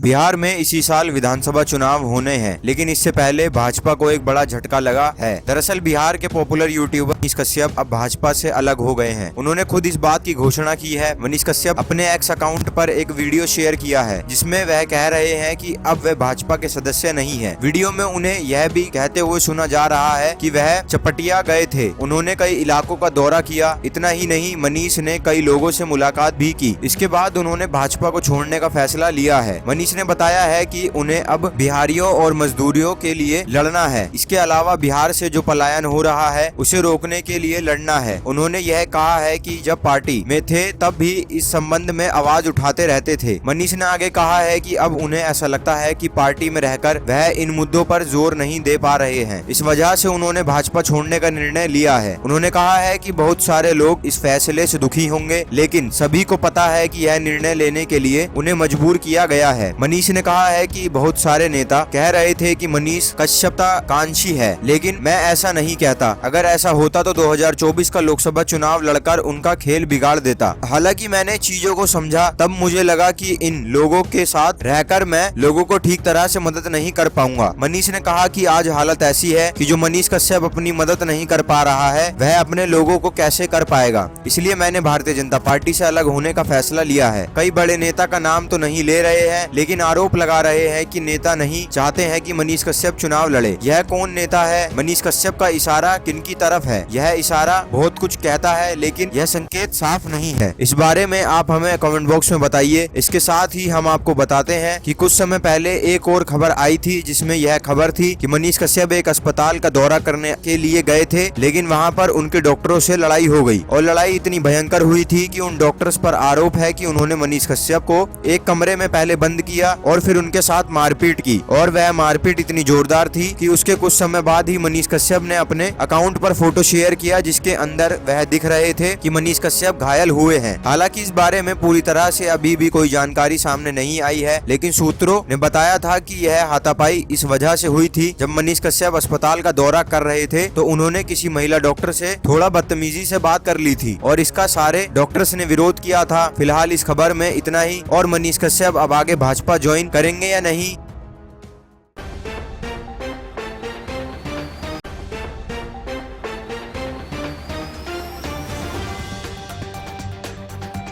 बिहार में इसी साल विधानसभा चुनाव होने हैं, लेकिन इससे पहले भाजपा को एक बड़ा झटका लगा है। दरअसल बिहार के पॉपुलर यूट्यूबर मनीष कश्यप अब भाजपा से अलग हो गए हैं। उन्होंने खुद इस बात की घोषणा की है। मनीष कश्यप अपने एक्स अकाउंट पर एक वीडियो शेयर किया है, जिसमें वह कह रहे हैं कि अब वह भाजपा के सदस्य नहीं है। वीडियो में उन्हें यह भी कहते हुए सुना जा रहा है कि वह चपटिया गए थे। उन्होंने कई इलाकों का दौरा किया। इतना ही नहीं, मनीष ने कई लोगों से मुलाकात भी की। इसके बाद उन्होंने भाजपा को छोड़ने का फैसला लिया है। मनीष ने बताया है कि उन्हें अब बिहारियों और मजदूरियों के लिए लड़ना है। इसके अलावा बिहार से जो पलायन हो रहा है उसे रोकने के लिए लड़ना है। उन्होंने यह कहा है कि जब पार्टी में थे तब भी इस संबंध में आवाज उठाते रहते थे। मनीष ने आगे कहा है कि अब उन्हें ऐसा लगता है कि पार्टी में रहकर वह इन मुद्दों पर जोर नहीं दे पा रहे हैं। इस वजह से उन्होंने भाजपा छोड़ने का निर्णय लिया है। उन्होंने कहा है कि बहुत सारे लोग इस फैसले से दुखी होंगे, लेकिन सभी को पता है कि यह निर्णय लेने के लिए उन्हें मजबूर किया गया है। मनीष ने कहा है कि बहुत सारे नेता कह रहे थे कि मनीष कश्यपकांक्षी है, लेकिन मैं ऐसा नहीं कहता। अगर ऐसा होता तो 2024 का लोकसभा चुनाव लड़कर उनका खेल बिगाड़ देता। हालांकि मैंने चीजों को समझा, तब मुझे लगा कि इन लोगों के साथ रहकर मैं लोगों को ठीक तरह से मदद नहीं कर पाऊंगा। मनीष ने कहा कि आज हालत ऐसी है कि जो मनीष कश्यप अपनी मदद नहीं कर पा रहा है, वह अपने लोगों को कैसे कर पाएगा। इसलिए मैंने भारतीय जनता पार्टी से अलग होने का फैसला लिया है। कई बड़े नेता का नाम तो नहीं ले रहे हैं, लेकिन आरोप लगा रहे हैं कि नेता नहीं चाहते हैं कि मनीष कश्यप चुनाव लड़े। यह कौन नेता है? मनीष कश्यप का इशारा किनकी तरफ है? यह इशारा बहुत कुछ कहता है, लेकिन यह संकेत साफ नहीं है। इस बारे में आप हमें कमेंट बॉक्स में बताइए। इसके साथ ही हम आपको बताते हैं कि कुछ समय पहले एक और खबर आई थी, जिसमें यह खबर थी कि मनीष कश्यप एक अस्पताल का दौरा करने के लिए गए थे, लेकिन वहां पर उनके डॉक्टरों से लड़ाई हो गई और लड़ाई इतनी भयंकर हुई थी कि उन डॉक्टर्स पर आरोप है कि उन्होंने मनीष कश्यप को एक कमरे में पहले बंद किया और फिर उनके साथ मारपीट की। और वह मारपीट इतनी जोरदार थी कि उसके कुछ समय बाद ही मनीष कश्यप ने अपने अकाउंट पर फोटो शेयर किया, जिसके अंदर वह दिख रहे थे कि मनीष कश्यप घायल हुए हैं। हालांकि इस बारे में पूरी तरह से अभी भी कोई जानकारी सामने नहीं आई है, लेकिन सूत्रों ने बताया था कि यह हाथापाई इस वजह से हुई थी। जब मनीष कश्यप अस्पताल का दौरा कर रहे थे तो उन्होंने किसी महिला डॉक्टर से थोड़ा बदतमीजी से बात कर ली थी और इसका सारे डॉक्टर्स ने विरोध किया था। फिलहाल इस खबर में इतना ही। और मनीष कश्यप अब आगे भाजपा ज्वाइन करेंगे या नहीं,